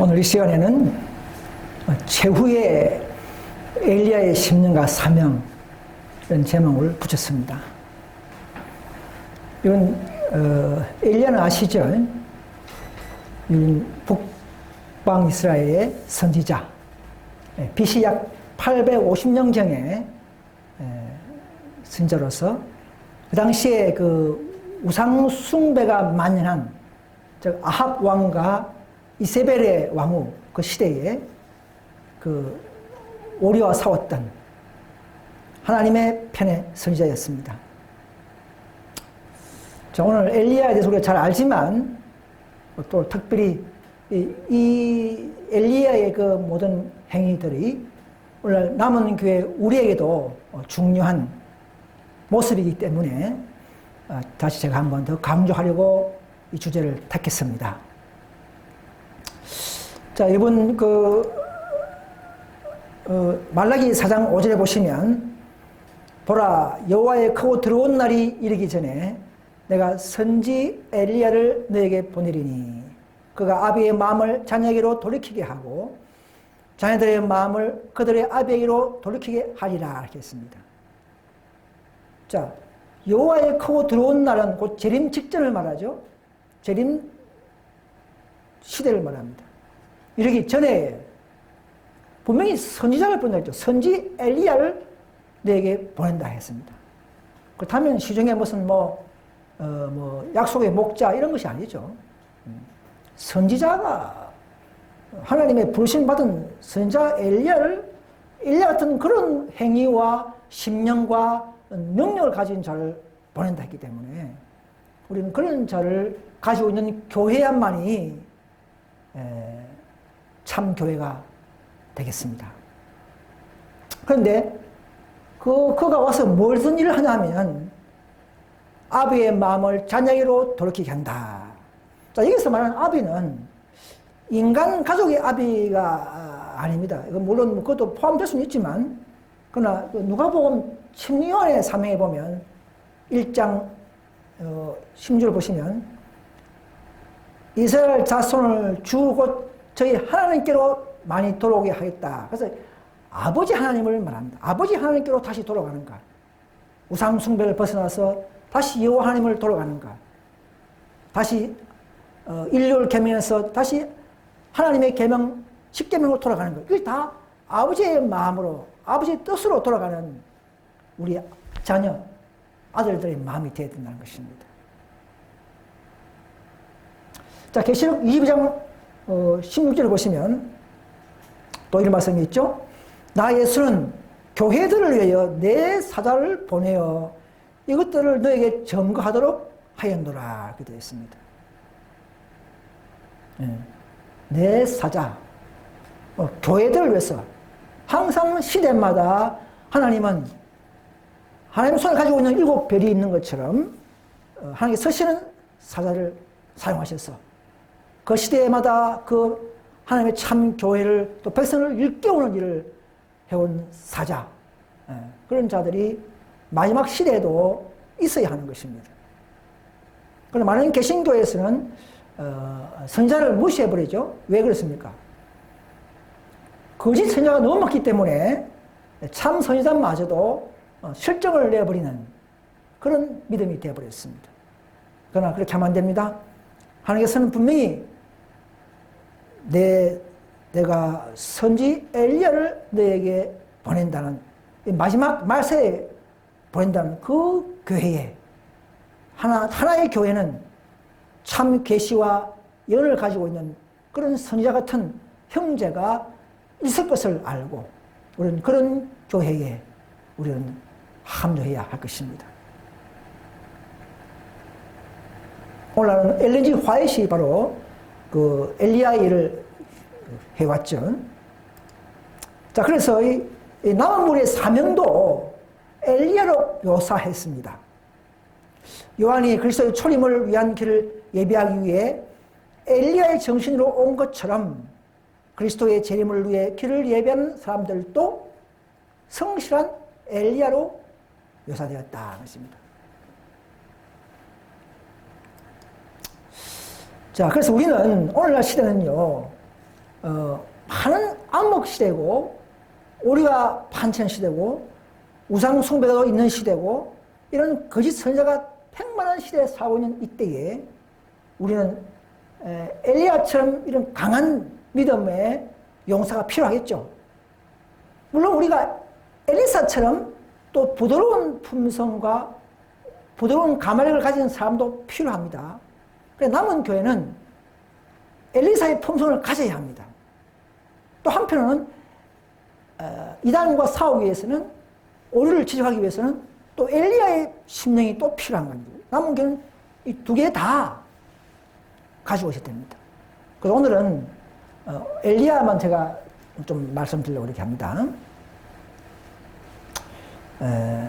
오늘 이 시간에는 최후의 엘리야의 심령과 사명 이런 제목을 붙였습니다. 이건 엘리야는 아시죠? 북방 이스라엘의 선지자, BC 약 850년경에 선지자로서 그 당시에 그 우상 숭배가 만연한 즉 아합 왕과 이세벨의 왕후 그 시대에 그 오리와 싸웠던 하나님의 편의 선지자였습니다. 자, 오늘 엘리야에 대해서 우리가 잘 알지만 또 특별히 이 엘리야의 그 모든 행위들이 오늘 남은 교회 우리에게도 중요한 모습이기 때문에 다시 제가 한 번 더 강조하려고 이 주제를 택했습니다. 자, 이번 말라기 4장 5절에 보시면 보라 여호와의 크고 들어온 날이 이르기 전에 내가 선지 엘리야를 너에게 보내리니 그가 아비의 마음을 자녀에게로 돌이키게 하고 자녀들의 마음을 그들의 아비에게로 돌이키게 하리라 이렇게 했습니다. 자, 여호와의 크고 들어온 날은 곧 재림 직전을 말하죠. 재림 시대를 말합니다. 이러기 전에 분명히 선지자를 보냈죠. 선지 엘리야를 너에게 보낸다 했습니다. 그렇다면 시중에 무슨 약속의 목자 이런 것이 아니죠. 선지자가 하나님의 부르심받은 선지자 엘리야 같은 그런 행위와 심령과 능력을 가진 자를 보낸다 했기 때문에 우리는 그런 자를 가지고 있는 교회야만이 참 교회가 되겠습니다. 그런데 그가 와서 무슨 일을 하냐면 아비의 마음을 자녀에게로 돌이키게 한다. 자, 여기서 말하는 아비는 인간 가족의 아비가 아닙니다. 이건 물론 그것도 포함될 수는 있지만 그러나 누가복음 침례요한의 사명에 보면 1장 16절을 보시면 이스라엘 자손을 주고 저희 하나님께로 많이 돌아오게 하겠다. 그래서 아버지 하나님을 말합니다. 아버지 하나님께로 다시 돌아가는가? 우상 숭배를 벗어나서 다시 여호와 하나님을 돌아가는가? 다시 인류를 계명해서 다시 하나님의 계명 10계명으로 돌아가는 것. 이게 다 아버지의 마음으로 아버지의 뜻으로 돌아가는 우리 자녀 아들들의 마음이 되어야 된다는 것입니다. 자, 계시록 22장 16절을 보시면 또 이런 말씀이 있죠. 나 예수는 교회들을 위하여 내 사자를 보내어 이것들을 너에게 점거하도록 하였노라 이렇게 되어 있습니다. 내 사자 교회들을 위해서 항상 시대마다 하나님은 하나님의 손을 가지고 있는 7별이 있는 것처럼 하나님께 서시는 사자를 사용하셔서 그 시대마다 그 하나님의 참 교회를 또 백성을 일깨우는 일을 해온 사자 그런 자들이 마지막 시대에도 있어야 하는 것입니다. 그러나 많은 개신교에서는 선자를 무시해버리죠. 왜 그렇습니까? 거짓 선자가 너무 많기 때문에 참 선지자마저도 실정을 내버리는 그런 믿음이 되어버렸습니다. 그러나 그렇게 하면 안 됩니다. 하나님께서는 분명히 내가 선지 엘리야를 너에게 보낸다는 마지막 말세에 보낸다는 그 교회에 하나의 교회는 참 계시와 연을 가지고 있는 그런 선지자 같은 형제가 있을 것을 알고 우리는 그런 교회에 우리는 합류해야 할 것입니다. 오늘은 엘렌 G. 화이트이 바로 그 엘리야 일을 해왔죠. 자, 그래서 이 남은 무리의 사명도 엘리야로 묘사했습니다. 요한이 그리스도의 초림을 위한 길을 예비하기 위해 엘리야의 정신으로 온 것처럼 그리스도의 재림을 위해 길을 예비하는 사람들도 성실한 엘리야로 묘사되었다는 것입니다. 자, 그래서 우리는 오늘날 시대는요, 많은 암흑 시대고 오리가 판치는 시대고 우상 숭배가 있는 시대고 이런 거짓 선지자가 팽만한 시대에 살고 있는 이때에 우리는 엘리야처럼 이런 강한 믿음의 용사가 필요하겠죠. 물론 우리가 엘리사처럼 또 부드러운 품성과 부드러운 가마력을 가진 사람도 필요합니다. 그래서 남은 교회는 엘리사의 품성을 가져야 합니다. 또 한편으로는 이단과 싸우기 위해서는 오류를 지적하기 위해서는 또 엘리야의 심령이 또 필요한 겁니다. 남은 교회는 이 두 개 다 가지고 오셔야 됩니다. 그래서 오늘은 엘리야만 제가 좀 말씀드리려고 이렇게 합니다.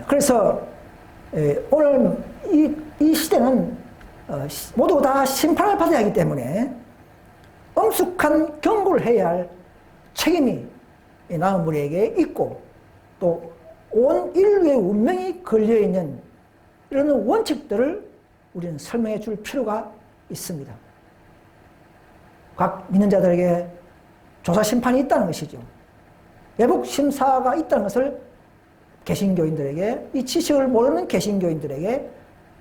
그래서 오늘 이 시대는 모두 다 심판을 받아야 하기 때문에 엄숙한 경고를 해야 할 책임이 남은 우리에게 있고 또 온 인류의 운명이 걸려있는 이런 원칙들을 우리는 설명해 줄 필요가 있습니다. 각 믿는 자들에게 조사 심판이 있다는 것이죠. 외복 심사가 있다는 것을 개신교인들에게, 이 지식을 모르는 개신교인들에게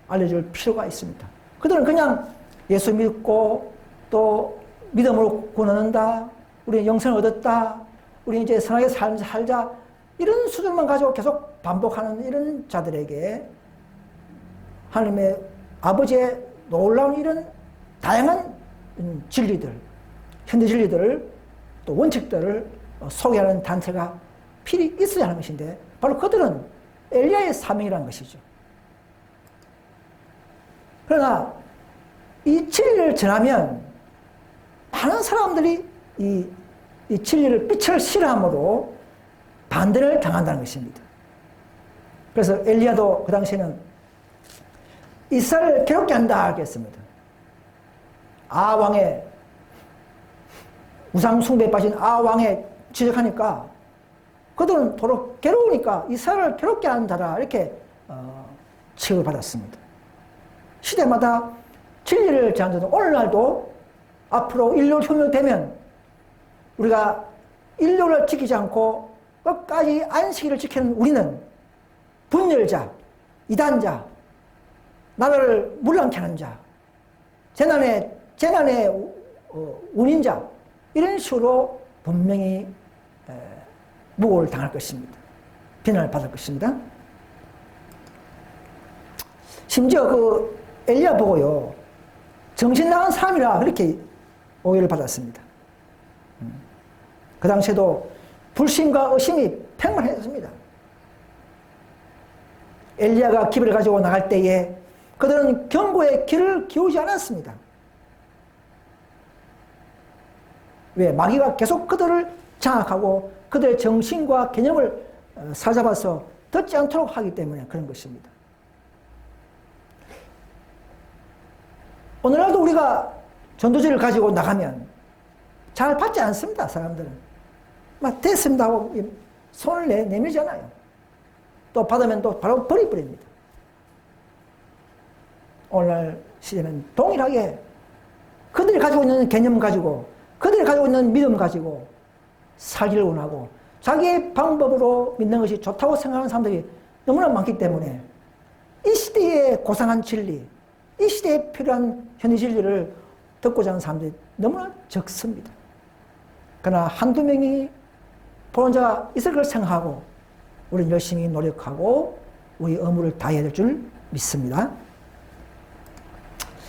알려줄 필요가 있습니다. 그들은 그냥 예수 믿고 또 믿음으로 구원한다, 우리는 영생을 얻었다, 우리 이제 선하게 살자, 이런 수준만 가지고 계속 반복하는 이런 자들에게 하나님의 아버지의 놀라운 이런 다양한 진리들, 현대 진리들을 또 원칙들을 소개하는 단체가 필히 있어야 하는 것인데 바로 그들은 엘리야의 사명이라는 것이죠. 그러나 이 진리를 전하면 많은 사람들이 이 진리를 빛을 싫어함으로 반대를 당한다는 것입니다. 그래서 엘리야도 그 당시에는 이스라엘을 괴롭게 한다 하겠습니다. 아왕의 우상 숭배에 빠진 아왕에 지적하니까 그들은 도로 괴로우니까 이스라엘을 괴롭게 하는 자라 이렇게 취급을 받았습니다. 시대마다 진리를 전하는 오늘날도 앞으로 인류 혁명되면 우리가 인류를 지키지 않고 끝까지 안식일을 지키는 우리는 분열자, 이단자, 나라를 물랑케 하는 자, 재난의 운인자 이런 식으로 분명히 무고를 당할 것입니다. 비난을 받을 것입니다. 심지어 그 엘리야 보고요, 정신 나간 사람이라 그렇게 오해를 받았습니다. 그 당시에도 불신과 의심이 팽만했습니다. 엘리야가 기별을 가지고 나갈 때에 그들은 경고의 귀를 기울이지 않았습니다. 왜? 마귀가 계속 그들을 장악하고 그들의 정신과 개념을 사잡아서 듣지 않도록 하기 때문에 그런 것입니다. 오늘날도 우리가 전도지를 가지고 나가면 잘 받지 않습니다. 사람들은 막 됐습니다 하고 손을 내밀잖아요. 또 받으면 또 바로 버려버립니다. 오늘날 시대는 동일하게 그들이 가지고 있는 개념 가지고 그들이 가지고 있는 믿음 가지고 살기를 원하고 자기의 방법으로 믿는 것이 좋다고 생각하는 사람들이 너무나 많기 때문에 이 시대의 고상한 진리, 이 시대에 필요한 현대 진리를 듣고자 하는 사람들이 너무나 적습니다. 그러나 한두 명이 보는 자가 있을 걸 생각하고 우리는 열심히 노력하고 우리 의무를 다해야 될 줄 믿습니다.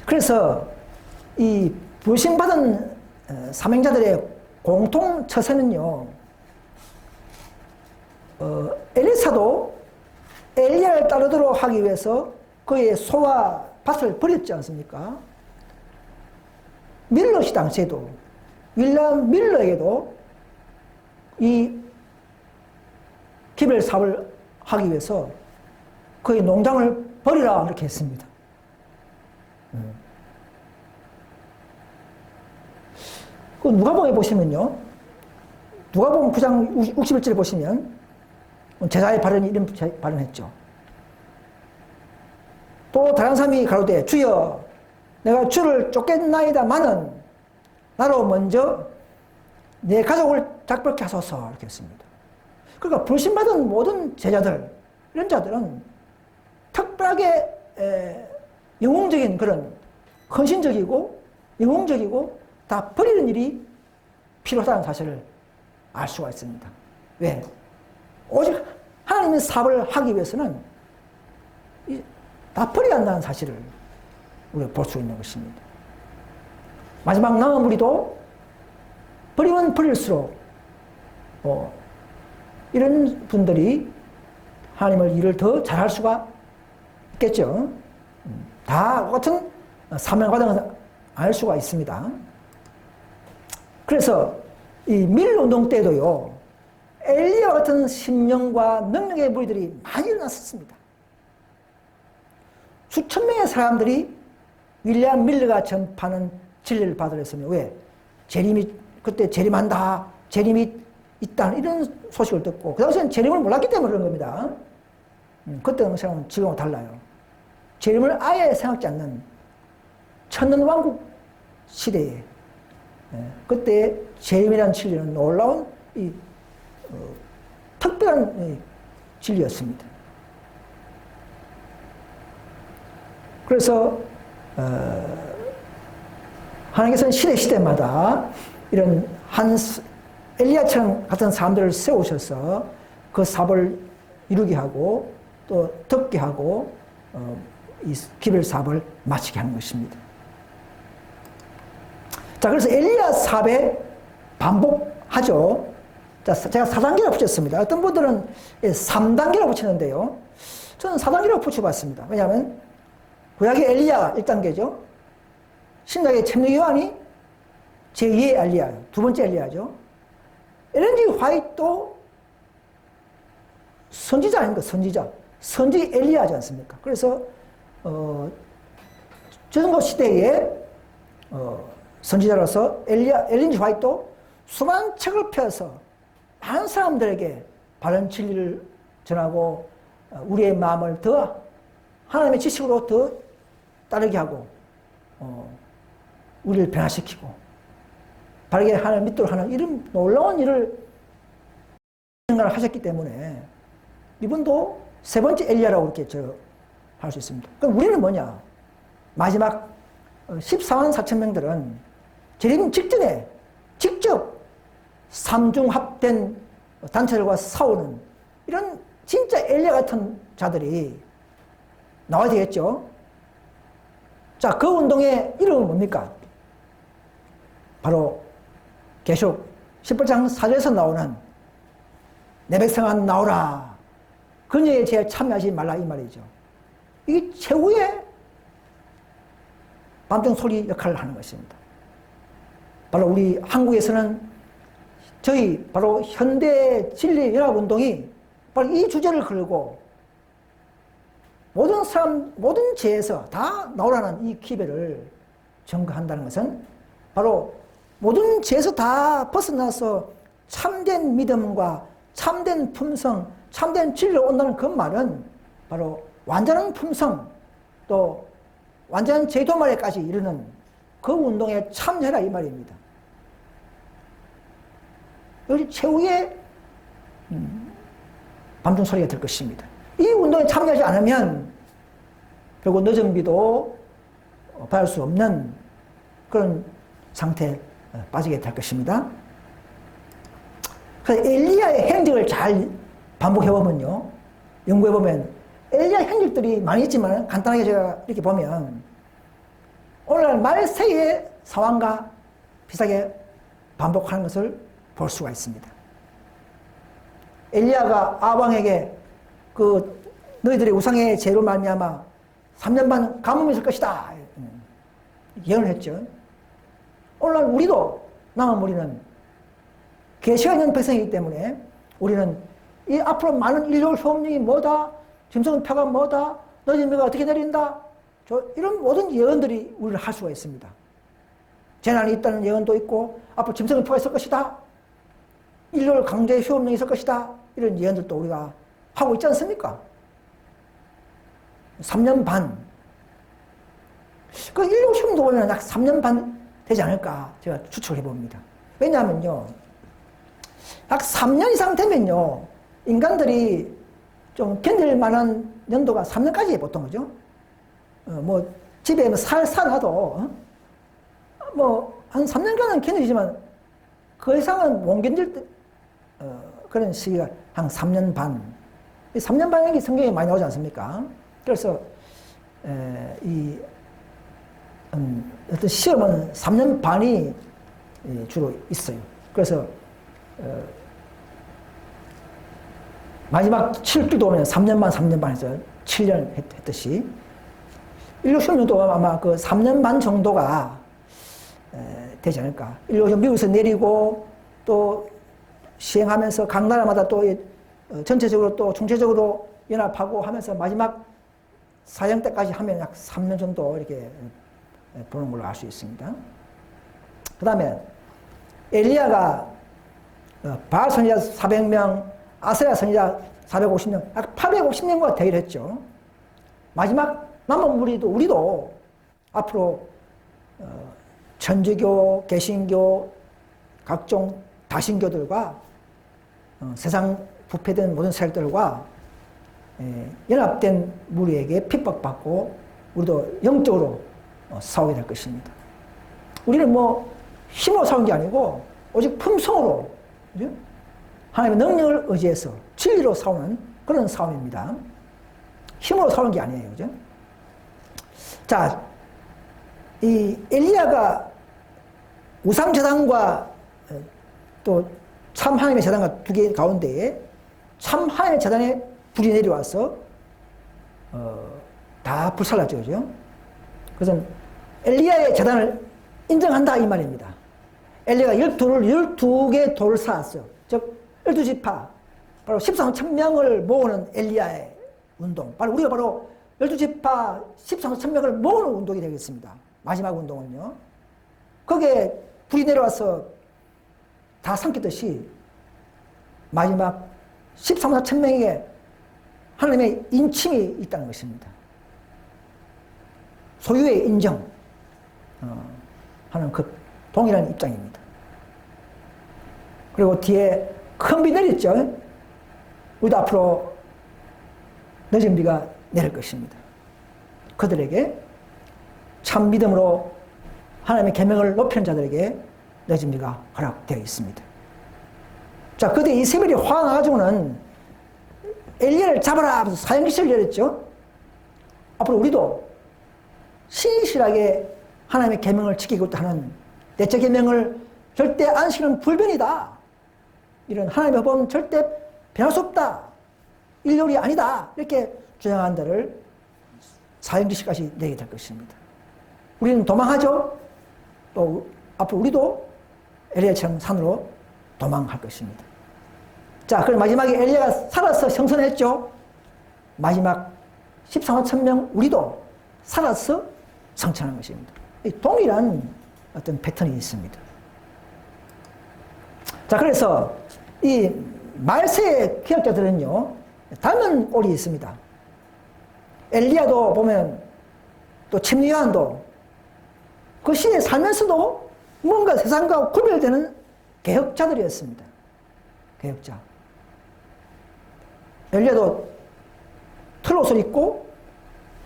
그래서 이 부르심받은 사명자들의 공통 처세는요, 엘리사도 엘리야를 따르도록 하기 위해서 그의 소와 밭을 버렸지 않습니까? 밀러 당시에도 윌리엄 밀러에게도 이 기별 사업을 하기 위해서 그의 농장을 버리라 이렇게 했습니다. 그 누가복음에 보시면요, 누가복음 9장 61절에 보시면 제자의 발언이 이런 발언했죠. 또 다른 사람이 가로되 주여 내가 주를 쫓겠나이다마는 나로 먼저 내 가족을 작별케 하소서 이렇게 했습니다. 그러니까 불신받은 모든 제자들, 이런 자들은 특별하게 영웅적인 그런 헌신적이고 영웅적이고 다 버리는 일이 필요하다는 사실을 알 수가 있습니다. 왜? 오직 하나님의 사업을 하기 위해서는 다 버려야 한다는 사실을 우리가 볼 수 있는 것입니다. 마지막 남은 우리도 버리면 버릴수록 이런 분들이 하나님의 일을 더 잘할 수가 있겠죠. 다 같은 사명 과정을 알 수가 있습니다. 그래서 이 밀운동 때도요, 엘리야와 같은 심령과 능력의 무리들이 많이 일어났었습니다. 수천 명의 사람들이 윌리엄 밀러가 전파하는 진리를 받으랬으며, 왜? 그때 재림한다, 재림이 있다는 이런 소식을 듣고, 그 당시에는 재림을 몰랐기 때문에 그런 겁니다. 그때는 생각은 지금하고 달라요. 재림을 아예 생각지 않는 천년왕국 시대에, 그때 재림이라는 진리는 놀라운 특별한 진리였습니다. 그래서 하나님께서는 시대마다 이런 엘리야처럼 같은 사람들을 세우셔서 그 사업을 이루게 하고 또 듣게 하고 이 기별 사업을 마치게 하는 것입니다. 자, 그래서 엘리야 사업에 반복하죠. 자, 제가 4단계라고 붙였습니다. 어떤 분들은 3단계라고 붙이는데요. 저는 4단계라고 붙여봤습니다. 왜냐하면 구약의 엘리야가 1단계죠. 신약의 참여 요한이 제2의 엘리야예요. 두 번째 엘리야죠. 엘렌 G 화이트도 선지자 아닙니까? 선지자. 선지 엘리야지 않습니까? 그래서 저정도 시대에 선지자로서 엘렌 G 화이트도 수많은 책을 펴서 많은 사람들에게 바른 진리를 전하고 우리의 마음을 더 하나님의 지식으로 더 따르게 하고 우리를 변화시키고 바르게 하나님을 믿도록 하는 이런 놀라운 일을 하셨기 때문에 이분도 세 번째 엘리야라고 이렇게 할 수 있습니다. 그럼 우리는 뭐냐? 마지막 14만 4천 명들은 재림 직전에 직접 삼중합된 단체들과 싸우는 이런 진짜 엘리야 같은 자들이 나와야 되겠죠. 자, 그 운동의 이름은 뭡니까? 바로 계속 18장 4절에서 나오는 내 백성아 나오라. 그녀의 죄에 참여하지 말라 이 말이죠. 이게 최후의 밤중 소리 역할을 하는 것입니다. 바로 우리 한국에서는 저희 바로 현대 진리 연합 운동이 바로 이 주제를 걸고 모든 사람, 모든 죄에서 다 나오라는 이 기별을 전가한다는 것은 바로 모든 죄에서 다 벗어나서 참된 믿음과 참된 품성, 참된 진리로 온다는 그 말은 바로 완전한 품성 또 완전한 제도말에까지 이르는 그 운동에 참여해라 이 말입니다. 여기 최후의 밤중 소리가 될 것입니다. 이 운동에 참여하지 않으면 결국 늦은 비도 받을 수 없는 그런 상태에 빠지게 될 것입니다. 그래서 엘리야의 행적을 잘 반복해보면요. 연구해보면 엘리야 행적들이 많이 있지만 간단하게 제가 이렇게 보면 오늘날 말세의 상황과 비슷하게 반복하는 것을 볼 수가 있습니다. 엘리야가 아왕에게 그 너희들의 우상의 죄로 말미암아 3년 반 가뭄이 있을 것이다 예언을 했죠. 오늘날 우리도 남은 우리는 계시가 있는 백성이기 때문에 우리는 이 앞으로 많은 인류 효험령이 뭐다, 짐승표가 뭐다, 너희 비가 어떻게 내린다, 이런 모든 예언들이 우리를 할 수가 있습니다. 재난이 있다는 예언도 있고 앞으로 짐승표가 있을 것이다, 인류 강제 효험령이 있을 것이다, 이런 예언들도 우리가 하고 있지 않습니까? 3년 반. 그 인류 시험도 보면 약 3년 반 되지 않을까 제가 추측해 봅니다. 왜냐하면요, 약 3년 이상 되면요, 인간들이 좀 견딜 만한 연도가 3년까지 보통, 그죠? 뭐, 집에 뭐 사놔도, 뭐, 한 3년간은 견디지만, 그 이상은 못 견딜 때, 그런 시기가 한 3년 반. 이 3년 반 얘기 성경에 많이 나오지 않습니까? 그래서, 어떤 시험은 3년 반이 주로 있어요. 그래서, 마지막 7기도 오면 3년 반 해서 7년 했듯이, 인류 혁명도 아마 그 3년 반 정도가 되지 않을까. 인류 혁명 미국에서 내리고 또 시행하면서 각 나라마다 또 전체적으로 또 총체적으로 연합하고 하면서 마지막 사형 때까지 하면 약 3년 정도 이렇게 보는 걸로 알 수 있습니다. 그 다음에 엘리야가 바알 선지자 400명, 아세야 선지자 450명, 약 850명과 대결했죠. 마지막 남은 우리도 앞으로 천주교, 개신교, 각종 다신교들과 세상 부패된 모든 세력들과 연합된 무리에게 핍박받고 우리도 영적으로 싸우게 될 것입니다. 우리는 뭐 힘으로 싸운 게 아니고 오직 품성으로, 그죠? 하나님의 능력을 의지해서 진리로 싸우는 그런 싸움입니다. 힘으로 싸우는 게 아니에요, 그죠? 자, 이 엘리야가 우상제단과 또 참 하나님의 제단과 두 개 가운데에 참 하나님의 제단에 불이 내려와서 다 불살랐죠, 그죠? 그래서 엘리야의 제단을 인정한다 이 말입니다. 엘리야가 12개 돌을 쌓았어요. 즉 12지파, 바로 13,000명을 모으는 엘리야의 운동, 우리가 바로 12지파 13,000명을 모으는 운동이 되겠습니다. 마지막 운동은요. 거기에 불이 내려와서 다 삼키듯이 마지막 13,000명에게 하나님의 인침이 있다는 것입니다. 소유의 인정 하는 그 동일한 입장입니다. 그리고 뒤에 큰 비 내렸죠. 우리도 앞으로 늦은 비가 내릴 것입니다. 그들에게 참 믿음으로 하나님의 계명을 높이는 자들에게 늦은 비가 허락되어 있습니다. 자, 그때 이세벨이 화가 나가지고는 엘리야를 잡아라 하면서 사형시를 내렸죠. 앞으로 우리도 신실하게 하나님의 계명을 지키고 하는 내적 계명을 절대 안식은 불변이다. 이런 하나님의 법은 절대 변할 수 없다. 일률이 아니다. 이렇게 주장한 자를 사형지시까지 내게 될 것입니다. 우리는 도망하죠. 또 앞으로 우리도 엘리야처럼 산으로 도망할 것입니다. 자, 그럼 마지막에 엘리야가 살아서 성천했죠. 마지막 140,000명 우리도 살아서 성천한 것입니다. 동일한 어떤 패턴이 있습니다. 자, 그래서 이 말세의 기억자들은요, 닮은 꼴이 있습니다. 엘리야도 보면 또 침례 요한도 그 시대에 살면서도 뭔가 세상과 구별되는 개혁자들이었습니다. 개혁자. 엘리야도 트롯을 입고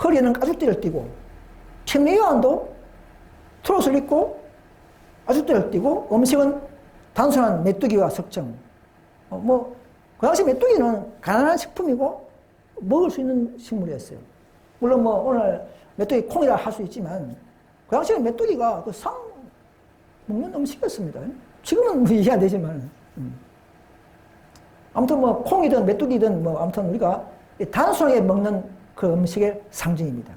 허리에는 가죽띠를 띠고, 침례 요한도 트롯을 입고 가죽띠를 띠고, 음식은 단순한 메뚜기와 석정. 그 당시 메뚜기는 가난한 식품이고 먹을 수 있는 식물이었어요. 물론 오늘 메뚜기 콩이라 할 수 있지만 그 당시에는 메뚜기가 그 상 먹는 음식이었습니다. 지금은 이해 안 되지만. 아무튼 콩이든 메뚜기든 아무튼 우리가 단순하게 먹는 그 음식의 상징입니다.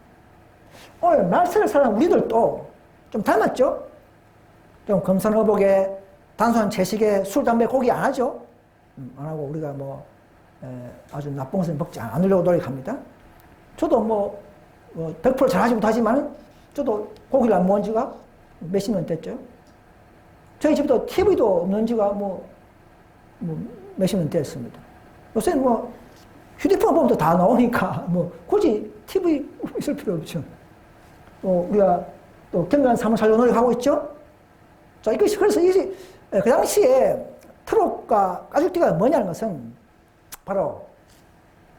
오늘 말세를 사는 우리들도 좀 닮았죠? 좀 검선어복에 단순한 채식에 술, 담배, 고기 안 하죠? 안 하고 우리가 아주 나쁜 것을 먹지 않으려고 노력합니다. 저도 100% 잘하지 못하지만 저도 고기를 안 먹은 지가 몇십 년 됐죠. 저희 집도 TV도 없는 지가 몇십 년 됐습니다. 요새는 휴대폰 보면 다 나오니까 굳이 TV 있을 필요 없죠. 우리가 또 건강한 삶을 살려고 노력하고 있죠. 자, 이것이 그래서 그 당시에 트럭과 가죽띠가 뭐냐는 것은 바로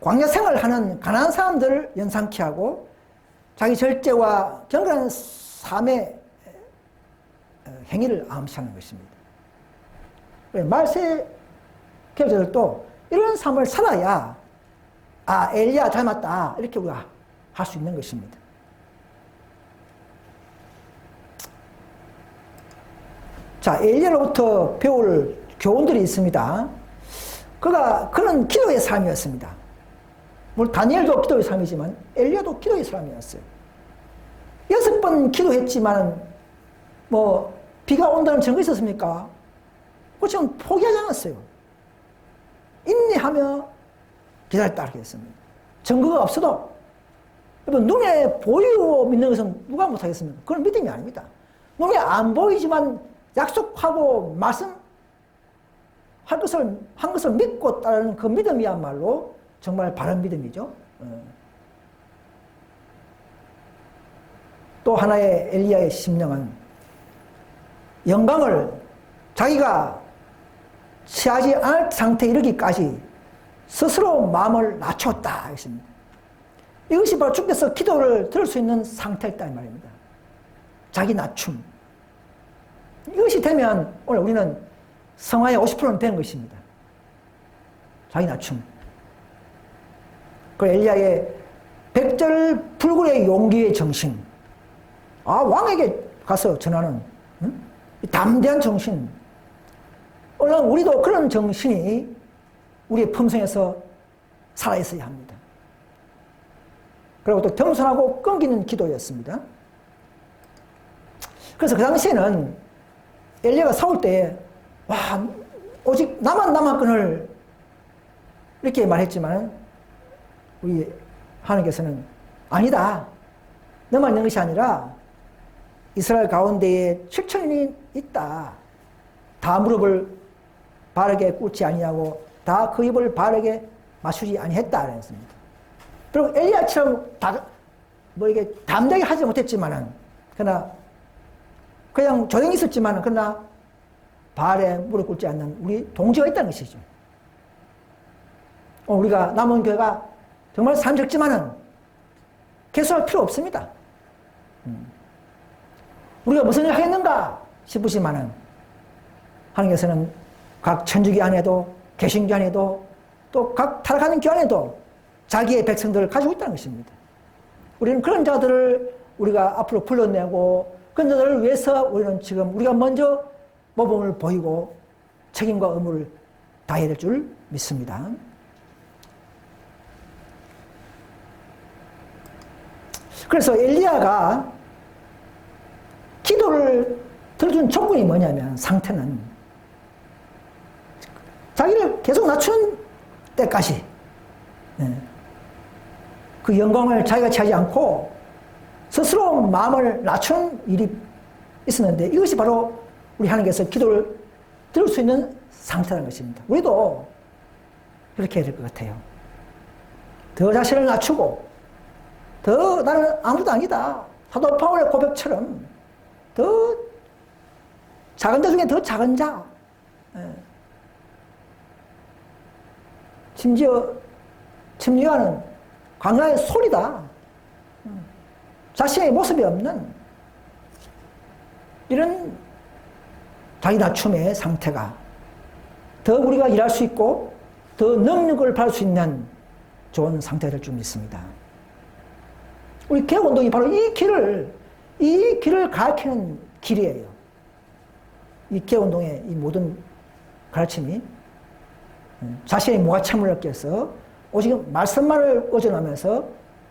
광야 생활하는 가난한 사람들을 연상케 하고 자기 절제와 경건한 삶의 행위를 암시하는 것입니다. 말세 교제들도 이런 삶을 살아야 엘리야 닮았다 이렇게 우리가 할 수 있는 것입니다. 자, 엘리야로부터 배울 교훈들이 있습니다. 그는 기도의 삶이었습니다. 물론 다니엘도 기도의 삶이지만 엘리야도 기도의 삶이었어요. 6번 기도했지만 비가 온다는 증거 있었습니까? 그렇지만 포기하지 않았어요. 인내하며 기다렸다 이렇게 했습니다. 증거가 없어도 여러분 눈에 보이고 믿는 것은 누가 못하겠습니까? 그건 믿음이 아닙니다. 눈에 안 보이지만 약속하고 말씀한 것을 믿고 따르는 그 믿음이야말로 정말 바른 믿음이죠. 또 하나의 엘리야의 심령은 영광을 자기가 취하지 않을 상태에 이르기까지 스스로 마음을 낮췄다 했습니다. 이것이 바로 주께서 기도를 들을 수 있는 상태였다 이 말입니다. 자기 낮춤. 이것이 되면 오늘 우리는 성화의 50%는 되는 것입니다. 자기 낮춤. 그 엘리야의 백절불굴의 용기의 정신. 왕에게 가서 전하는 담대한 정신. 오늘 우리도 그런 정신이 우리의 품성에서 살아있어야 합니다. 그리고 또 겸손하고 끈기는 기도였습니다. 그래서 그 당시에는 엘리야가 싸울 때 오직 나만 남았건을 이렇게 말했지만 우리 하나님께서는 아니다. 너만 있는 것이 아니라 이스라엘 가운데에 7천인이 있다. 다 무릎을 바르게 꿇지 아니하고 다 그 입을 바르게 맞추지 아니했다 그랬습니다. 그리고 엘리야처럼 이게 담대하게 하지 못했지만은 그러나 그냥 조용히 있었지만은 그러나 발에 무릎 꿇지 않는 우리 동지가 있다는 것이죠. 우리가 남은 교회가 정말 삶 적지만은 개수할 필요 없습니다. 우리가 무슨 일을 하겠는가 싶으시면은 하나님께서는 각 천주교 안에도 개신교 안에도 또 각 타락하는 교 안에도 자기의 백성들을 가지고 있다는 것입니다. 우리는 그런 자들을 우리가 앞으로 불러내고 그런 자들을 위해서 우리는 지금 우리가 먼저 모범을 보이고 책임과 의무를 다해야 될 줄 믿습니다. 그래서 엘리야가 기도를 들어준 조건이 뭐냐면 상태는 자기를 계속 낮추는 때까지 그 영광을 자기가 취하지 않고 스스로 마음을 낮추는 일이 있었는데 이것이 바로 우리 하나님께서 기도를 들을 수 있는 상태라는 것입니다. 우리도 그렇게 해야 될 것 같아요. 더 자신을 낮추고 더 나는 아무도 아니다. 사도 바울의 고백처럼 더 작은 자 중에 더 작은 자. 심지어 침례하는 광야의 소리다. 자신의 모습이 없는 이런 자기 낮춤의 상태가 더 우리가 일할 수 있고 더 능력을 받을 수 있는 좋은 상태가 될 줄 믿습니다. 우리 개혁운동이 바로 이 길을 가르치는 길이에요. 이 개혁운동의 이 모든 가르침이 자신의 무가참을 얻기 위해서 오직 말씀만을 의존하면서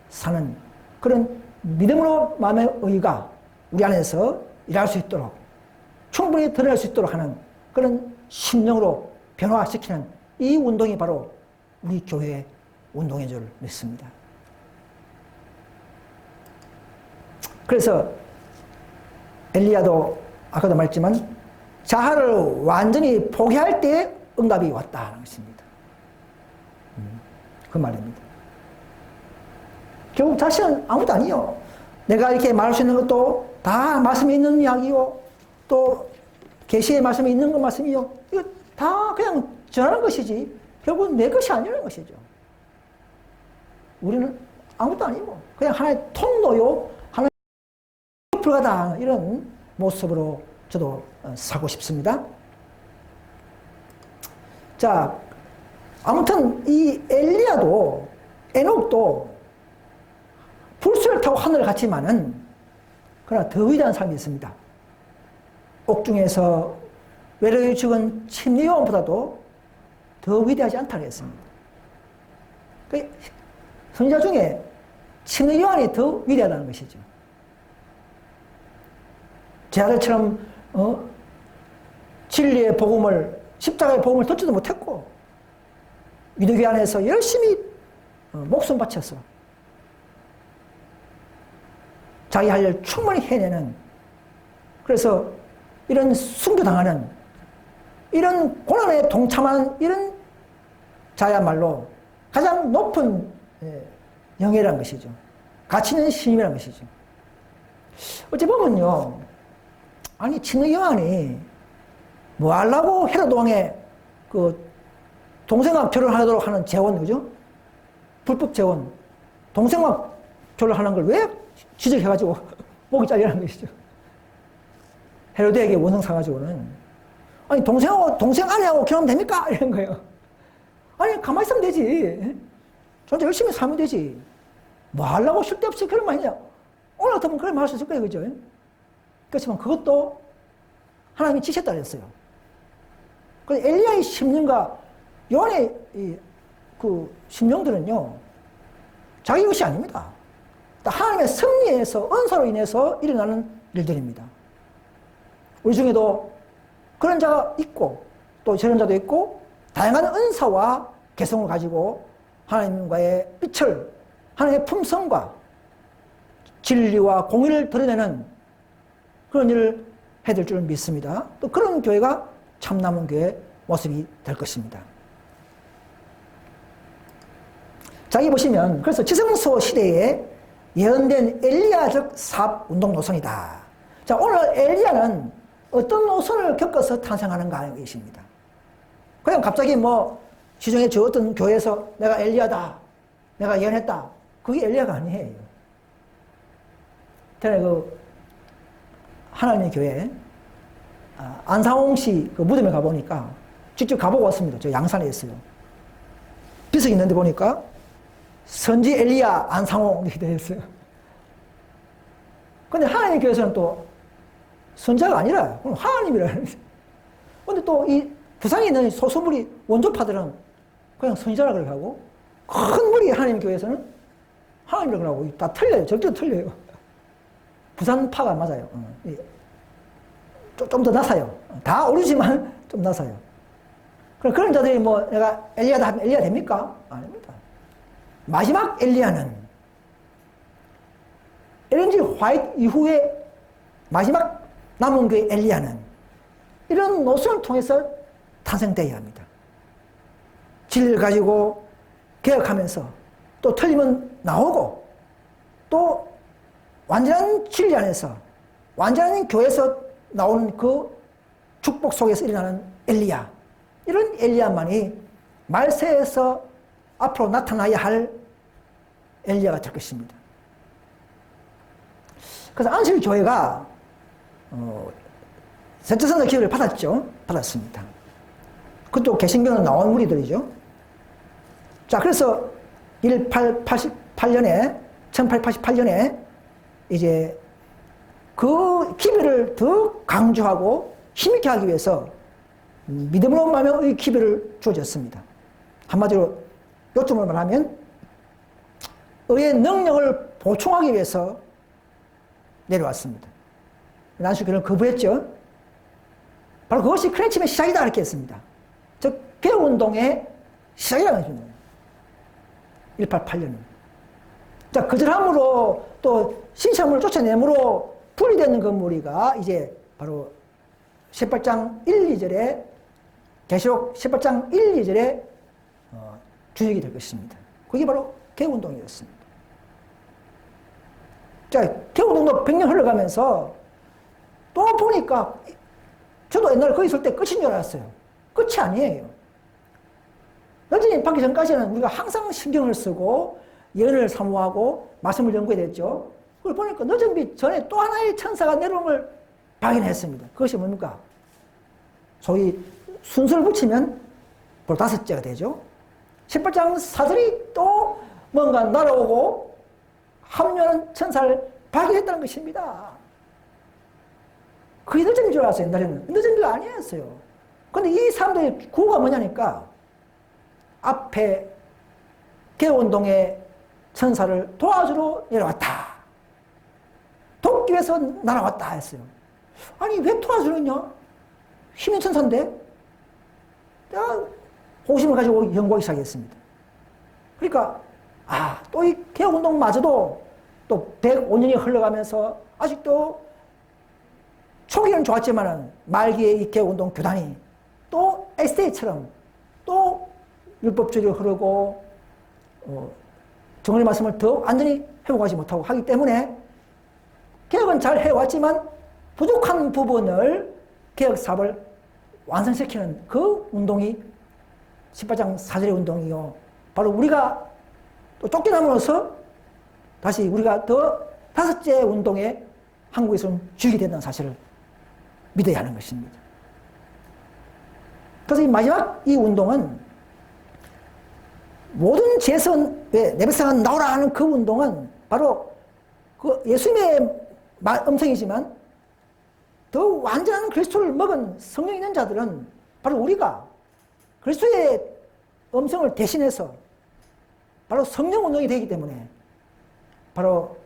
사는 그런 믿음으로 마음의 의가 우리 안에서 일할 수 있도록 충분히 드러낼 수 있도록 하는 그런 심령으로 변화시키는 이 운동이 바로 우리 교회의 운동인 줄 믿습니다. 그래서 엘리야도 아까도 말했지만 자아를 완전히 포기할 때 응답이 왔다는 것입니다. 그 말입니다. 결국 자신은 아무도 아니요. 내가 이렇게 말할 수 있는 것도 다 말씀이 있는 이야기요. 또 계시의 말씀이 있는 것 말씀이요. 이거 다 그냥 전하는 것이지 결국은 내 것이 아니라는 것이죠. 우리는 아무것도 아니고 그냥 하나의 통로요, 하나의 불가다 이런 모습으로 저도 살고 싶습니다. 자, 아무튼 이 엘리야도 에녹도 불수를 타고 하늘을 갔지만은 그러나 더 위대한 삶이 있습니다. 옥중에서 외로이 죽은 침례요한보다도 더 위대하지 않다고 했습니다. 그 선지자 중에 침례요한이 더 위대하다는 것이죠. 제 아들처럼 진리의 복음을 십자가의 복음을 듣지도 못했고 위대교회 안에서 열심히 목숨 바쳐서 자기 할 일 충분히 해내는, 그래서 이런 순교당하는 이런 고난에 동참하는 이런 자야말로 가장 높은 영예라는 것이죠. 가치 있는 신임이라는 것이죠. 어찌 보면요, 아니 친히 요한이 뭐 하려고 헤롯 왕의 그 동생과 결혼하도록 하는 재원, 그죠? 불법 재원, 동생과 결혼하는 걸 왜 지적해가지고 목이 잘리라는 것이죠. 헤로데에게 원성 사가지고는 아니 동생 아내하고 결혼하면 됩니까? 이런 거예요. 아니 가만히 있으면 되지. 진짜 열심히 살면 되지. 뭐 하려고 쓸데없이 그런 말 했냐. 오늘 같으면 그런 말 할 수 있을 거예요, 그죠? 그렇지만 그것도 하나님이 지셨다 그랬어요. 그래서 엘리야의 심령과 요한의 그 심령들은요, 자기 것이 아닙니다. 하나님의 섭리에서, 은사로 인해서 일어나는 일들입니다. 우리 중에도 그런 자가 있고 또 저런 자도 있고 다양한 은사와 개성을 가지고 하나님과의 빛을, 하나님의 품성과 진리와 공의를 드러내는 그런 일을 해야 될 줄 믿습니다. 또 그런 교회가 참남은 교회 모습이 될 것입니다. 자, 여기 보시면 그래서 지성소 시대에 예언된 엘리야적 사업 운동 노선이다. 자, 오늘 엘리야는 어떤 노선을 겪어서 탄생하는가 하는 것입니다. 그냥 갑자기 뭐 시중에 저 어떤 교회에서 내가 엘리야다, 내가 예언했다, 그게 엘리야가 아니에요. 전에 그 하나님의 교회 안상홍 씨 그 무덤에 가보니까 직접 가보고 왔습니다. 저 양산에 있어요. 비석이 있는데 보니까 선지 엘리야 안상홍 이렇게 되어 있어요. 근데 하나님 교회에서는 또 선자가 아니라 하나님이라는. 근데 또 이 부산에 있는 소수무리 원조파들은 그냥 선지자라 그러고 하고, 큰 무리 하나님 교회에서는 하나님이라 그러고, 다 틀려요. 절대로 틀려요. 부산파가 맞아요. 좀 더 낮아요. 다 오르지만 좀 낮아요. 그런 자들이 뭐 내가 엘리야다 하면 엘리야 됩니까? 아닙니다. 마지막 엘리야는 엘렌지 화이트 이후에 마지막 남은 그 엘리야는 이런 노선을 통해서 탄생되어야 합니다. 진리를 가지고 개혁하면서 또 틀리면 나오고 또 완전한 진리 안에서 완전한 교회에서 나오는 그 축복 속에서 일어나는 엘리야, 이런 엘리야만이 말세에서 앞으로 나타나야 할 엘리야가 될 것입니다. 그래서 안식교회가 세트선의 기회를 받았습니다. 그것도 개신교는 나온 무리들이죠. 자, 그래서 1888년에 이제 그 기별을 더 강조하고 힘있게 하기 위해서 믿음으로 말하면 기별을 주어졌습니다. 한마디로 요점을 말하면 의의 능력을 보충하기 위해서 내려왔습니다. 난수교는 거부했죠. 바로 그것이 크랜침의 시작이다 이렇게 했습니다. 즉 개혁운동의 시작이라는 것입니다. 1888년. 자, 거절함으로 또 신청을 쫓아내므로 분리되는 그 무리가 이제 바로 18장 1, 2절에 계시록 18장 1, 2절에 주역이 될 것입니다. 그게 바로 개혁운동이었습니다. 자, 개혁운동도 100년 흘러가면서 또 보니까 저도 옛날에 거기 있을 때 끝인 줄 알았어요. 끝이 아니에요. 여전히 받기 전까지는 우리가 항상 신경을 쓰고 예언을 사모하고 말씀을 연구해야 됐죠. 그걸 보니까 늦은 빛 전에 또 하나의 천사가 내려온 걸 발견했습니다. 그것이 뭡니까? 소위 순서를 붙이면 바로 다섯째가 되죠. 18장 4절이 또 뭔가 날아오고 합류하는 천사를 발견했다는 것입니다. 그게 늦은 줄 알았어요. 옛날에는. 늦은 줄 아니었어요. 근데 이 사람들의 구호가 뭐냐니까 앞에 개운동의 천사를 도와주러 내려왔다. 돕기 위해서 날아왔다 했어요. 아니 왜 도와주느냐? 힘있는 천사인데? 내가 호심을 가지고 연구하기 시작했습니다. 그러니까 또 이 개운동마저도 또 105년이 흘러가면서 아직도 초기는 좋았지만은 말기에 이 개운동 교단이 또 SDA처럼 또 율법주의로 흐르고 정언의 말씀을 더 완전히 회복하지 못하고 하기 때문에 개혁은 잘 해왔지만 부족한 부분을 개혁 사업을 완성시키는 그 운동이 18장 4절의 운동이요. 바로 우리가 또 쫓겨남으로써 다시 우리가 더 다섯째 운동에 한국에서는 주역이 된다는 사실을 믿어야 하는 것입니다. 그래서 이 마지막 이 운동은 모든 죄선, 내 백성은 나오라 하는 그 운동은 바로 그 예수님의 음성이지만 더 완전한 그리스도를 먹은 성령 있는 자들은 바로 우리가 그리스도의 음성을 대신해서 바로 성령 운동이 되기 때문에 바로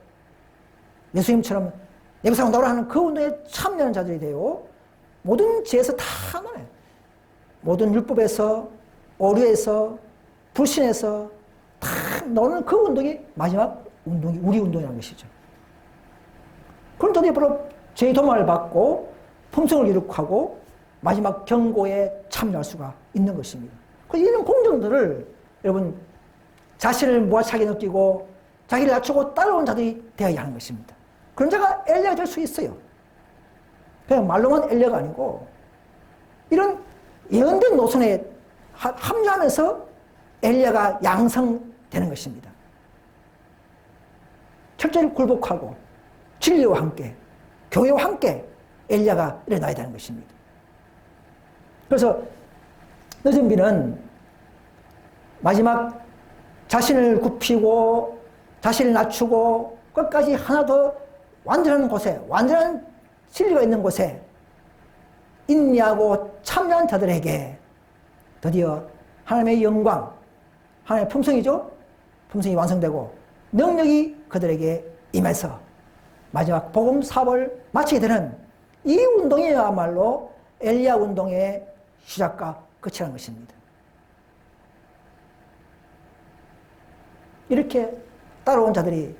예수님처럼 내 백성은 나오라 하는 그 운동에 참여하는 자들이 되어 모든 죄에서 다 나와요. 모든 율법에서 오류에서 불신에서 다 나오는 그 운동이 마지막 운동이 우리 운동이라는 것이죠. 그럼 저들이 바로 죄의 도마를 받고 품성을 이룩하고 마지막 경고에 참여할 수가 있는 것입니다. 이런 공정들을 여러분 자신을 무아차게 느끼고 자기를 낮추고 따라온 자들이 되어야 하는 것입니다. 그런 자가 엘리야가 될 수 있어요. 그냥 말로만 엘리야가 아니고 이런 예언된 노선에 합류하면서 엘리야가 양성되는 것입니다. 철저히 굴복하고 진리와 함께 교회와 함께 엘리야가 일어나야 되는 것입니다. 그래서 늦은 비는 마지막 자신을 굽히고 자신을 낮추고 끝까지 하나 더 완전한 곳에 완전한 진리가 있는 곳에 인내하고 참여한 자들에게 드디어 하나님의 영광, 하나님의 품성이죠. 품성이 완성되고 능력이 그들에게 임해서 마지막 복음 사업을 마치게 되는 이 운동이야말로 엘리야 운동의 시작과 끝이라는 것입니다. 이렇게 따라온 자들이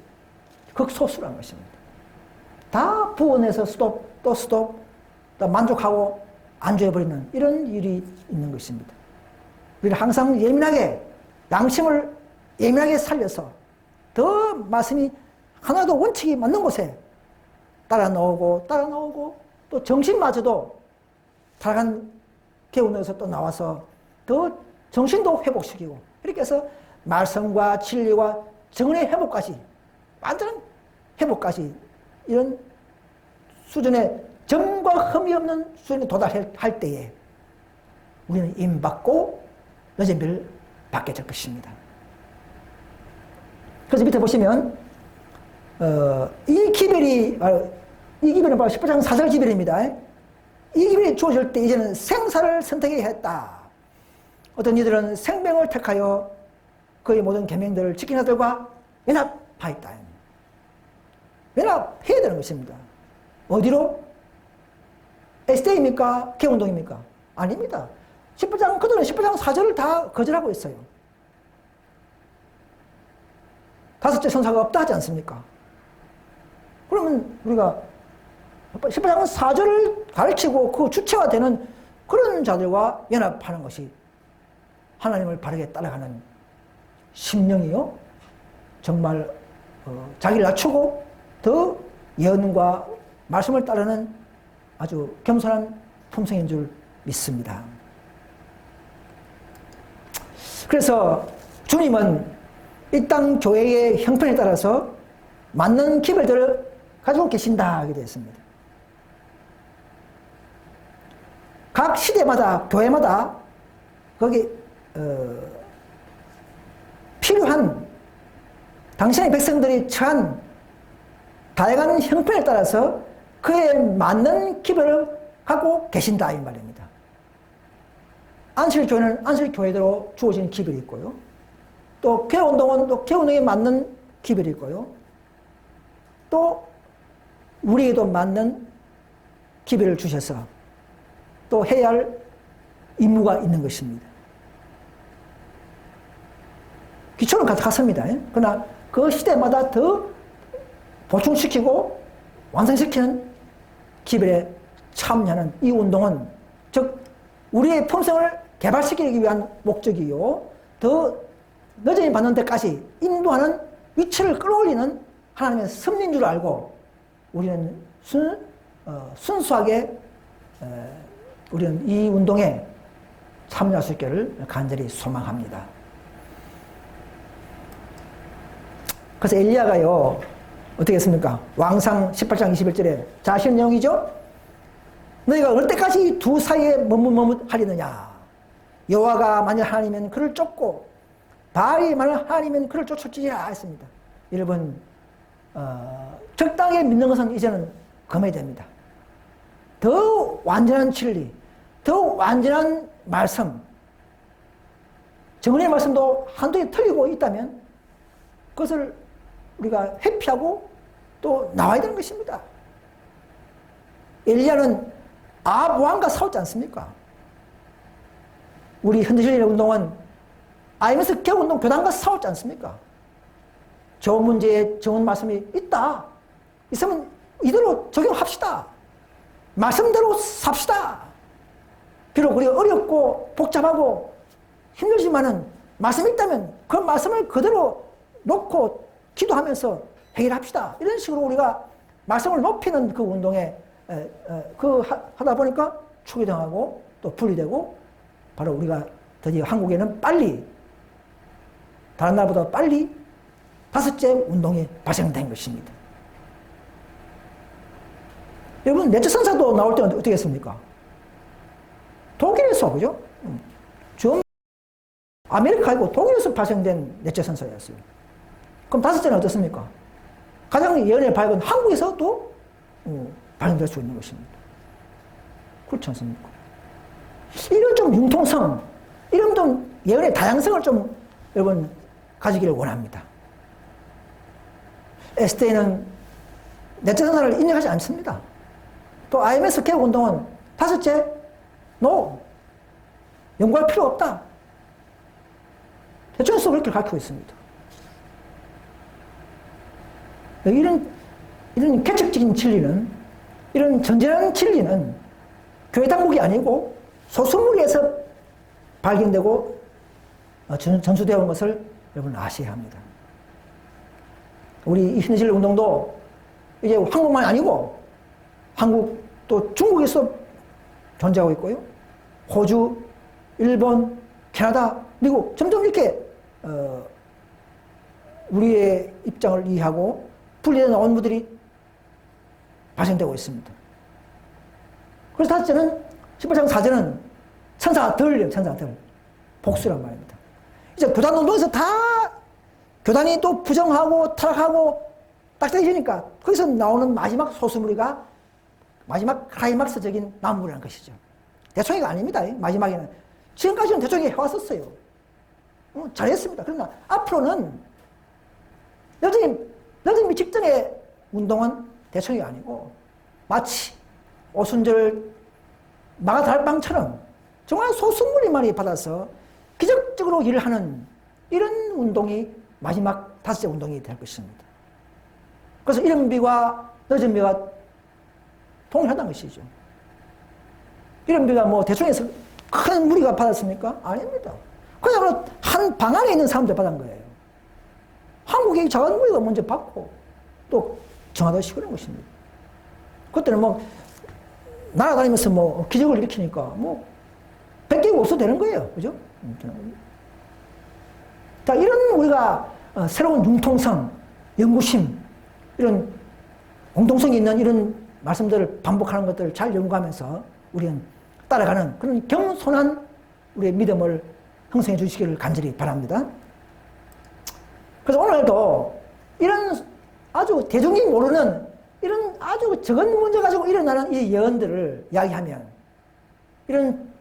극소수라는 것입니다. 다 부원해서 스톱, 또 스톱, 또 만족하고 안주해버리는 이런 일이 있는 것입니다. 우리는 항상 예민하게, 양심을 예민하게 살려서 더 말씀이 하나도 원칙이 맞는 곳에 따라 나오고 또 정신마저도 타락한 개운에서 또 나와서 더 정신도 회복시키고 이렇게 해서 말씀과 진리와 정언의 회복까지 완전한 회복까지 이런 수준의 점과 흠이 없는 수준에 도달할 때에 우리는 임받고 늦은 비를 받게 될 것입니다. 그래서 밑에 보시면 이 기별은 바로 18장 4절 기별입니다. 이 기별이 주어질 때 이제는 생사를 선택해야 했다. 어떤 이들은 생명을 택하여 그의 모든 계명들을 지키는 자들과 연합하였다. 연합해야 되는 것입니다. 어디로? SDA입니까? 개운동입니까? 아닙니다. 그들은 18장 4절을 다 거절하고 있어요. 다섯째 천사가 없다 하지 않습니까? 그러면 우리가 18장 4절을 가르치고 그 주체가 되는 그런 자들과 연합하는 것이 하나님을 바르게 따라가는 심령이요. 정말 자기를 낮추고 더 예언과 말씀을 따르는 아주 겸손한 품성인 줄 믿습니다. 그래서 주님은 이 땅 교회의 형편에 따라서 맞는 기별들을 가지고 계신다 하게 되었습니다. 각 시대마다 교회마다 거기 필요한 당신의 백성들이 처한 다양한 형편에 따라서 그에 맞는 기별을 갖고 계신다 이 말입니다. 안식교회는 안식교회대로 주어진 기별이 있고요. 또 교회운동은 또 교회운동에 맞는 기별이 있고요. 또 우리에게도 맞는 기별을 주셔서 또 해야 할 임무가 있는 것입니다. 기초는 같습니다. 그러나 그 시대마다 더 보충시키고 완성시키는 기별에 참여하는 이 운동은 즉 우리의 품성을 개발시키기 위한 목적이요. 더 늦어진 받는 데까지 인도하는 위치를 끌어올리는 하나님의 섭리인 줄 알고 우리는 순수하게 우리는 이 운동에 참여할 수 있기를 간절히 소망합니다. 그래서 엘리야가요 어떻게 했습니까? 왕상 18장 21절에 자 아시는 내용이죠? 너희가 어느 때까지 두 사이에 머뭇머뭇하리느냐? 여호와가 만일 하나님이면 그를 쫓고 바알이 만일 하나님이면 그를 쫓을지라 했습니다. 여러분 적당히 믿는 것은 이제는 금해야 됩니다. 더 완전한 진리, 더 완전한 말씀, 정은의 말씀도 한두 개 틀리고 있다면 그것을 우리가 회피하고 또 나와야 되는 것입니다. 엘리야는 아합 왕과 싸웠지 않습니까? 우리 현대신의 운동은 IMS 개운동 교단과 싸웠지 않습니까? 좋은 문제에 좋은 말씀이 있다. 있으면 이대로 적용합시다. 말씀대로 삽시다. 비록 우리가 어렵고 복잡하고 힘들지만은 말씀이 있다면 그 말씀을 그대로 놓고 기도하면서 해결합시다. 이런 식으로 우리가 말씀을 높이는 그 운동에 하다 보니까 초기당하고 또 분리되고 바로 우리가 드디어 한국에는 빨리 다른 나라보다 빨리 다섯째 운동이 발생된 것입니다. 여러분 넷째 선사도 나올 때는 어떻게 했습니까? 독일에서 그죠? 좀 아메리카이고 독일에서 발생된 넷째 선사였어요. 그럼 다섯째는 어떻습니까? 가장 예언의 밝은 한국에서도 발생될 수 있는 것입니다. 그렇지 않습니까? 이런 좀 융통성, 이런 좀 예언의 다양성을 좀 여러분 가지기를 원합니다. SD는 넷째 선사를 인정하지 않습니다. 또 IMS 개혁운동은 다섯째, NO. 연구할 필요 없다. 대충해서 그렇게 가르치고 있습니다. 이런 개척적인 진리는, 이런 전진하는 진리는 교회 당국이 아니고 소수무리에서 발견되고 전수되어 온 것을 여러분 아셔야 합니다. 우리 이 현실 운동도 이제 한국만 아니고 한국 또 중국에서 존재하고 있고요. 호주, 일본, 캐나다, 미국 점점 이렇게 우리의 입장을 이해하고 분리된 원무들이 발생되고 있습니다. 그래서 다섯째는 18장 4절은 천사들, 복수란 말입니다. 이제 교단 운동에서 다 교단이 또 부정하고 타락하고 딱딱해지니까 거기서 나오는 마지막 소수무리가 마지막 클라이막스적인 남무라는 것이죠. 대충이가 아닙니다. 마지막에는. 지금까지는 대충이 해왔었어요. 잘했습니다. 그러나 앞으로는 여전히 직전의 운동은 대충이 아니고 마치 오순절 마가달방처럼 정말 소수무리만이 받아서 기적적으로 일을 하는 이런 운동이 마지막 다섯째 운동이 될 것입니다. 그래서 이른 비와 늦은 비가 동일하다는 것이죠. 이른 비가 뭐 대충해서 큰 무리가 받았습니까? 아닙니다. 그냥 한 방 안에 있는 사람들 받은 거예요. 한국의 작은 무리가 먼저 받고 또 정하듯이 그런 것입니다. 그때는 뭐 날아다니면서 뭐 기적을 일으키니까 뭐 100개가 없어도 되는 거예요. 그죠? 자, 이런 우리가 새로운 융통성, 연구심, 이런 공동성이 있는 이런 말씀들을 반복하는 것들을 잘 연구하면서 우리는 따라가는 그런 겸손한 우리의 믿음을 형성해 주시기를 간절히 바랍니다. 그래서 오늘도 이런 아주 대중이 모르는 이런 아주 적은 문제 가지고 일어나는 이 예언들을 이야기하면, 이런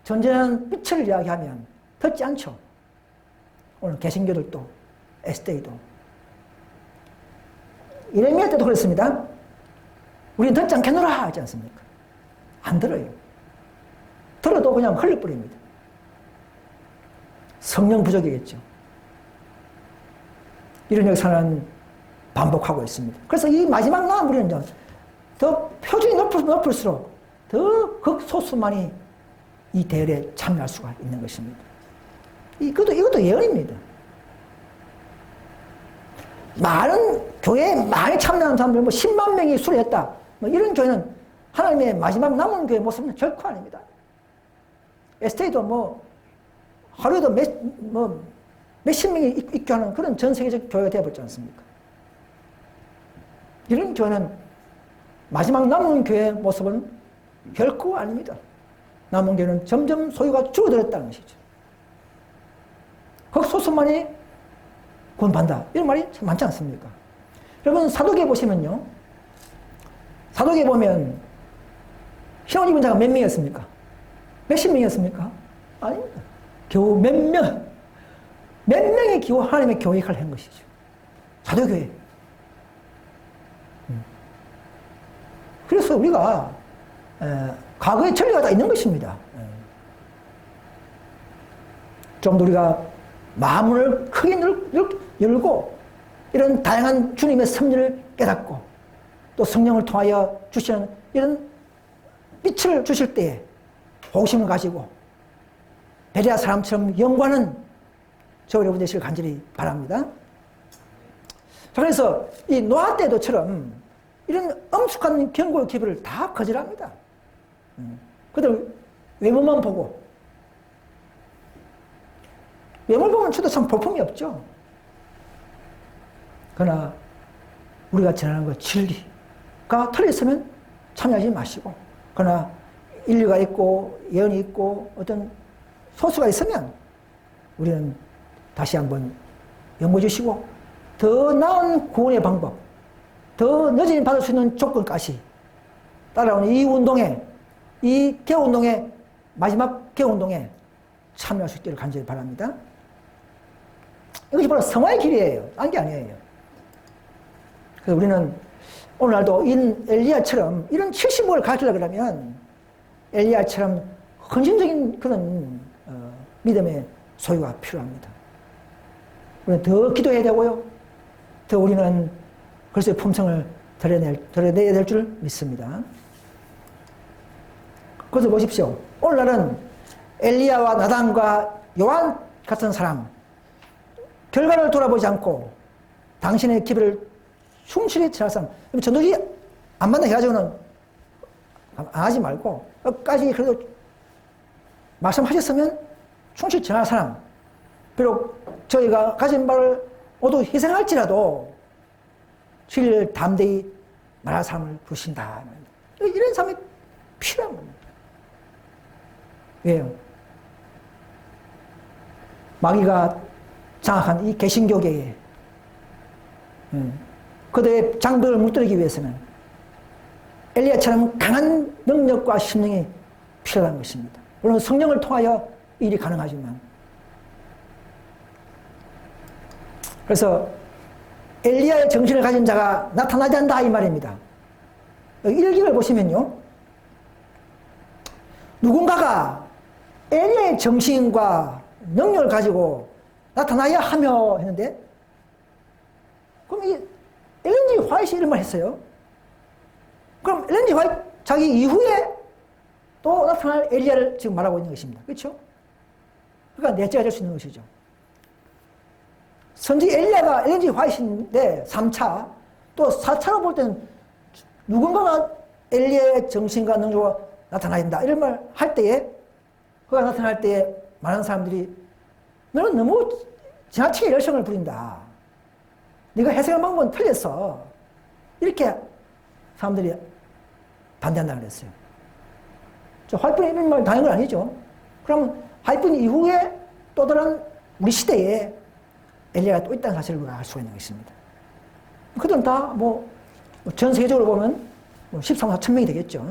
전진하는 빛을 이야기하면 듣지 않죠. 오늘 개신교들도 SD도 예레미야 때도 그랬습니다. 우리는 듣지 않겠노라 하지 않습니까? 안 들어요. 들어도 그냥 흘려버립니다. 성령 부족이겠죠. 이런 역사는 반복하고 있습니다. 그래서 이 마지막 남은 우리는 더 표준이 높을수록 더 극소수만이 이 대열에 참여할 수가 있는 것입니다. 이것도 예언입니다. 많은 교회에 많이 참여하는 사람들, 10만 명이 수료했다, 이런 교회는 하나님의 마지막 남은 교회 모습은 결코 아닙니다. ST도 하루에도 몇십 명이 입교하는 그런 전 세계적 교회가 되어버렸지 않습니까? 이런 교회는 마지막 남은 교회의 모습은 결코 아닙니다. 남은 교회는 점점 소유가 줄어들었다는 것이죠. 극소수만이 구원받는다, 이런 말이 참 많지 않습니까? 여러분, 사도기에 보시면요, 사도기에 보면 신혼 입은 자가 몇 명이었습니까? 몇십 명이었습니까? 아닙니다. 겨우 몇 명이 겨우 하나님의 교회를 한 것이죠. 사도교회. 그래서 우리가 과거의 전례가 다 있는 것입니다. 좀 더 우리가 마음을 크게 열고 이런 다양한 주님의 섭리를 깨닫고 또 성령을 통하여 주시는 이런 빛을 주실 때에 호심을 가지고 베레아 사람처럼 연구하는 저 여러분 되시길 간절히 바랍니다. 자, 그래서 이 노아 때도처럼 이런 엄숙한 경고의 기별을 다 거절합니다. 그들 외모만 보고, 외모를 보면 저도 참 볼품이 없죠. 그러나 우리가 전하는 것 진리가 틀렸으면 참여하지 마시고, 그러나 인류가 있고 예언이 있고 어떤 소수가 있으면 우리는 다시 한번 연구해 주시고 더 나은 구원의 방법, 더 늦은 받을 수 있는 조건까지 따라오는 이 운동에, 이 개운동에, 마지막 개운동에 참여할 수 있기를 간절히 바랍니다. 이것이 바로 성화의 길이에요. 딴 게 아니에요. 그래서 우리는 오늘날도 엘리야처럼 이런 70억을 가르치려고 그러면 엘리야처럼 헌신적인 그런 믿음의 소유가 필요합니다. 우리는 더 기도해야 되고요. 더 우리는 그리스도의 품성을 드러내야 될 줄 믿습니다. 그래서 보십시오. 오늘날은 엘리야와 나단과 요한 같은 사람, 결과를 돌아보지 않고 당신의 기별을 충실히 지날 사람, 전도지 안 만나 해가지고는 안 하지 말고 끝까지 그래도 말씀하셨으면 충실히 지날 사람, 비록 저희가 가진 바를 모두 희생할지라도 진리를 담대히 말할 사람을 부르신다. 이런 사람이 필요한 겁니다. 왜요? 마귀가 장악한 이 개신교계에 그들의 장벽을 무너뜨리기 위해서는 엘리야처럼 강한 능력과 심령이 필요한 것입니다. 물론 성령을 통하여 일이 가능하지만, 그래서 엘리야의 정신을 가진 자가 나타나지 않는다 이 말입니다. 일기를 보시면요, 누군가가 엘리야의 정신과 능력을 가지고 나타나야 하며 했는데, 그럼 이 엘렌 G 화이트이 이런 말 했어요. 그럼 엘렌 G 화이트 자기 이후에 또 나타날 엘리야를 지금 말하고 있는 것입니다. 그렇죠? 그러니까 넷째가 될 수 있는 것이죠. 선지 엘리야가 엘렌 G 화이트인데 3차, 또 4차로 볼 때는 누군가가 엘리야의 정신과 능력으로 나타나야 된다 이런 말 할 때에, 그가 나타날 때에 많은 사람들이 너는 너무 지나치게 열성을 부린다. 네가 해석한 방법은 틀렸어. 이렇게 사람들이 반대한다고 그랬어요. 화이프는 이런 말 당한 건 아니죠. 그럼 화이프 이후에 또 다른 우리 시대에 엘리야가 또 있다는 사실을 우리가 알 수가 있는 것입니다. 그들은 다 전 세계적으로 보면 13만 4천 명이 되겠죠.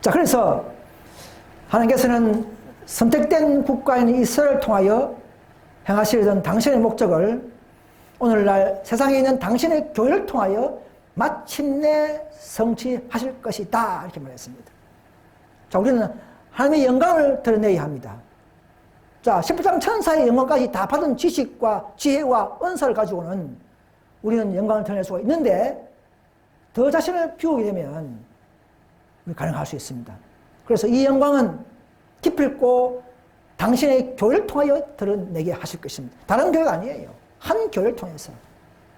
자, 그래서 하나님께서는 선택된 국가인 이스라엘을 통하여 행하시려던 당신의 목적을 오늘날 세상에 있는 당신의 교회를 통하여 마침내 성취하실 것이다. 이렇게 말했습니다. 자, 우리는 하나님의 영광을 드러내야 합니다. 자, 10장 천사의 영광까지 다 받은 지식과 지혜와 은사를 가지고는 우리는 영광을 드러낼 수가 있는데 더 자신을 비우게 되면 가능할 수 있습니다. 그래서 이 영광은 기필코 당신의 교회를 통하여 드러내게 하실 것입니다. 다른 교회가 아니에요. 한 교회를 통해서,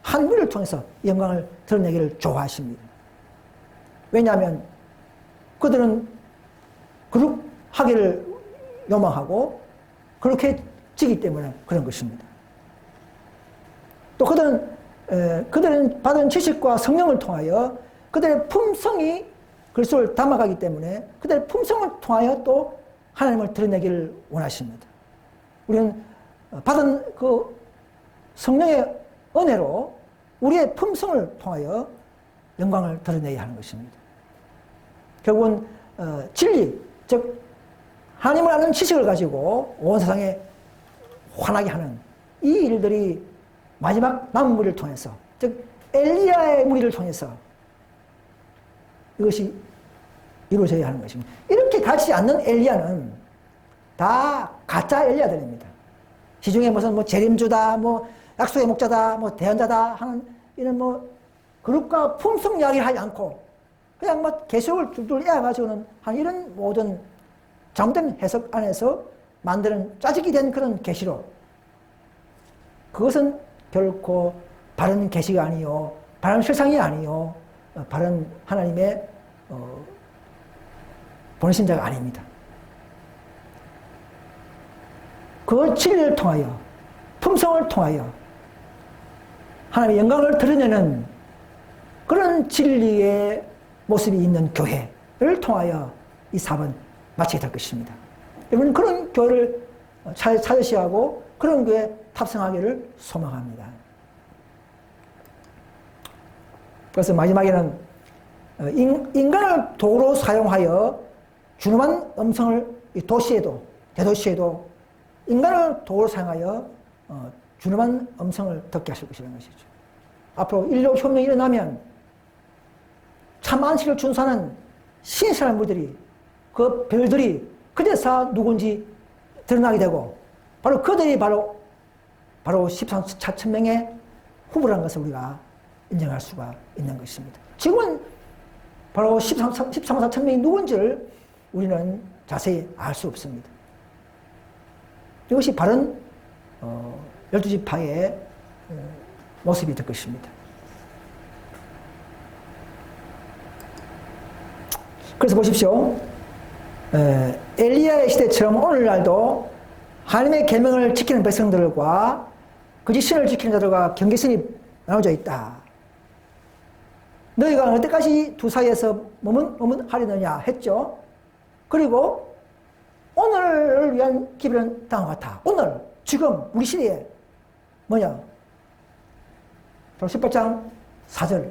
한 우리를 통해서 영광을 드러내기를 좋아하십니다. 왜냐하면 그들은 거룩하기를 요망하고 그렇게 지기 때문에 그런 것입니다. 또 그들은 받은 지식과 성령을 통하여 그들의 품성이 그리스도를 담아가기 때문에 그들의 품성을 통하여 또 하나님을 드러내기를 원하십니다. 우리는 받은 그 성령의 은혜로 우리의 품성을 통하여 영광을 드러내야 하는 것입니다. 결국은 진리, 즉 하나님을 아는 지식을 가지고 온 세상에 환하게 하는 이 일들이 마지막 남은 무리를 통해서, 즉 엘리야의 무리를 통해서 이것이 이루어져야 하는 것입니다. 이렇게 가르치지 않는 엘리야는 다 가짜 엘리야들입니다. 시중에 무슨 재림주다, 약속의 목자다, 대언자다 하는 이런 그룹과 품성 이야기를 하지 않고 그냥 계시록을 줄줄 외워가지고는 한 이런 모든 잘못된 해석 안에서 만드는 짜집기 된 그런 계시록, 그것은 결코 바른 계시가 아니요, 바른 실상이 아니요, 바른 하나님의 보내신 자가 아닙니다. 그 진리를 통하여, 품성을 통하여 하나님의 영광을 드러내는 그런 진리의 모습이 있는 교회를 통하여 이 사업은 마치게 될 것입니다. 여러분 그런 교회를 찾으셔야 하고 그런 교회에 탑승하기를 소망합니다. 그래서 마지막에는 인간을 도구로 사용하여 준엄한 음성을 도시에도, 대도시에도 인간을 도구로 사용하여 준엄한 음성을 듣게 하실 것이라는 것이죠. 앞으로 인류혁명이 일어나면 참 안식을 준수하는 신실한 무들이, 그 별들이 그제서 누군지 드러나게 되고 바로 그들이 바로 14천 명의 후보라는 것을 우리가 인정할 수가 있는 것입니다. 지금은 바로 13만 4천 명이 누군지를 우리는 자세히 알 수 없습니다. 이것이 바른 12지파의 모습이 될 것입니다. 그래서 보십시오. 엘리야의 시대처럼 오늘날도 하나님의 계명을 지키는 백성들과 거짓 신을 지키는 자들과 경계선이 나눠져 있다. 너희가 어때까지 두 사이에서 머문하려느냐 했죠. 그리고 오늘을 위한 기별은 다음과 같아. 오늘, 지금, 우리 시대에 뭐냐? 바로 18장 4절.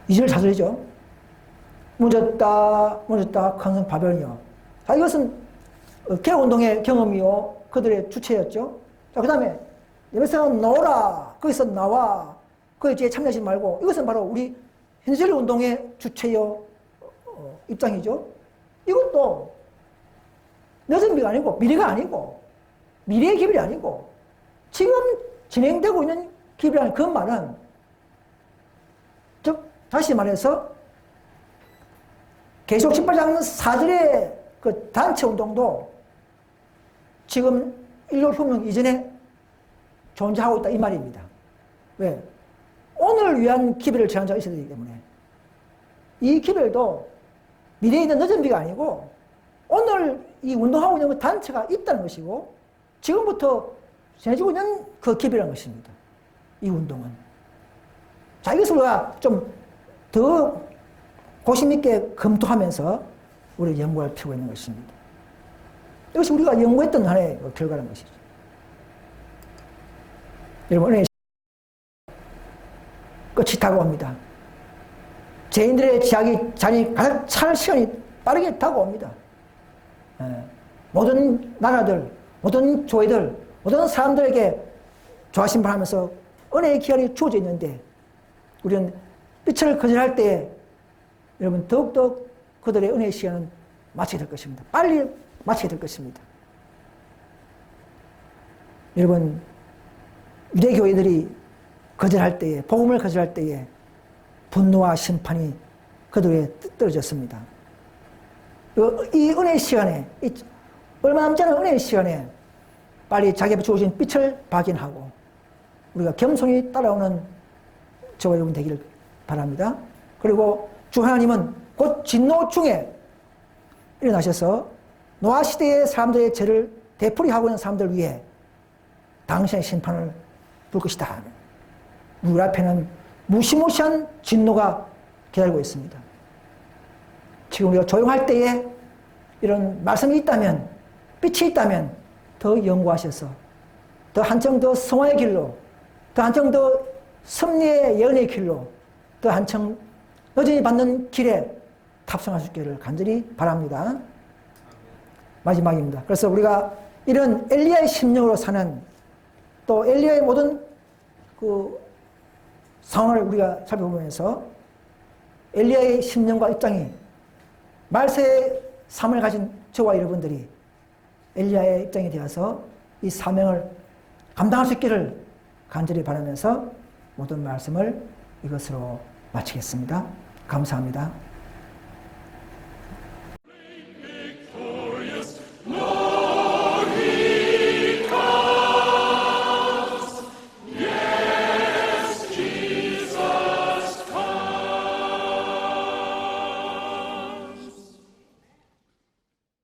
2절 4절이죠. 무졌다 강성 바벨이요. 자, 이것은 개운동의 경험이요, 그들의 주체였죠. 자, 그 다음에 예배성은 나오라, 거기서 나와, 거기에 뒤에 참여하지 말고, 이것은 바로 우리 현실 운동의 주체요 입장이죠. 이것도 늦은비가 아니고 미래가 아니고 미래의 기별이 아니고 지금 진행되고 있는 기별이라는 그 말은, 즉 다시 말해서 계속 18장 4절의 그 단체 운동도 지금 인류혁명 이전에 존재하고 있다 이 말입니다. 왜? 오늘을 위한 기별을 제한 자가 있어야 되기 때문에 이 기별도 미래에 있는 늦은 비가 아니고 오늘 이 운동하고 있는 그 단체가 있다는 것이고 지금부터 지내지고 있는 그 기별이라는 것입니다. 이 운동은. 자, 이것을 우리가 좀 더 고심 있게 검토하면서 우리 연구할 필요가 있는 것입니다. 이것이 우리가 연구했던 하나의 결과라는 것이죠. 여러분, 은혜의 끝이 다가옵니다. 죄인들의 잔이 가득 찰 시간이 빠르게 다가옵니다. 모든 나라들, 모든 교회들, 모든 사람들에게 조하심 바라면서 은혜의 기한이 주어져 있는데 우리는 빛을 거절할 때에 여러분 더욱더 그들의 은혜의 시간은 마치게 될 것입니다. 빨리 마치게 될 것입니다. 여러분 유대교회들이 거절할 때에 복음을 거절할 때에 분노와 심판이 그들에게 떨어졌습니다. 이 은혜의 시간에 얼마 남지 않은 은혜의 시간에 빨리 자기에게 주어진 빛을 발견하고 우리가 겸손히 따라오는 저와 여러분 되기를 바랍니다. 그리고 주 하나님은 곧 진노 중에 일어나셔서 노아 시대의 사람들의 죄를 되풀이하고 있는 사람들 위해 당신의 심판을 불 것이다. 우리 앞에는 무시무시한 진노가 기다리고 있습니다. 지금 우리가 조용할 때에 이런 말씀이 있다면, 빛이 있다면 더 연구하셔서 더 한층 더 성화의 길로, 더 한층 더 섭리의 예언의 길로, 더 한층 여전히 받는 길에 탑승하시기를 간절히 바랍니다. 마지막입니다. 그래서 우리가 이런 엘리야의 심령으로 사는 또 엘리야의 모든 그 상황을 우리가 살펴보면서 엘리야의 심령과 입장이 말세의 삶을 가진 저와 여러분들이 엘리야의 입장이 되어서 이 사명을 감당할 수 있기를 간절히 바라면서 모든 말씀을 이것으로 마치겠습니다. 감사합니다.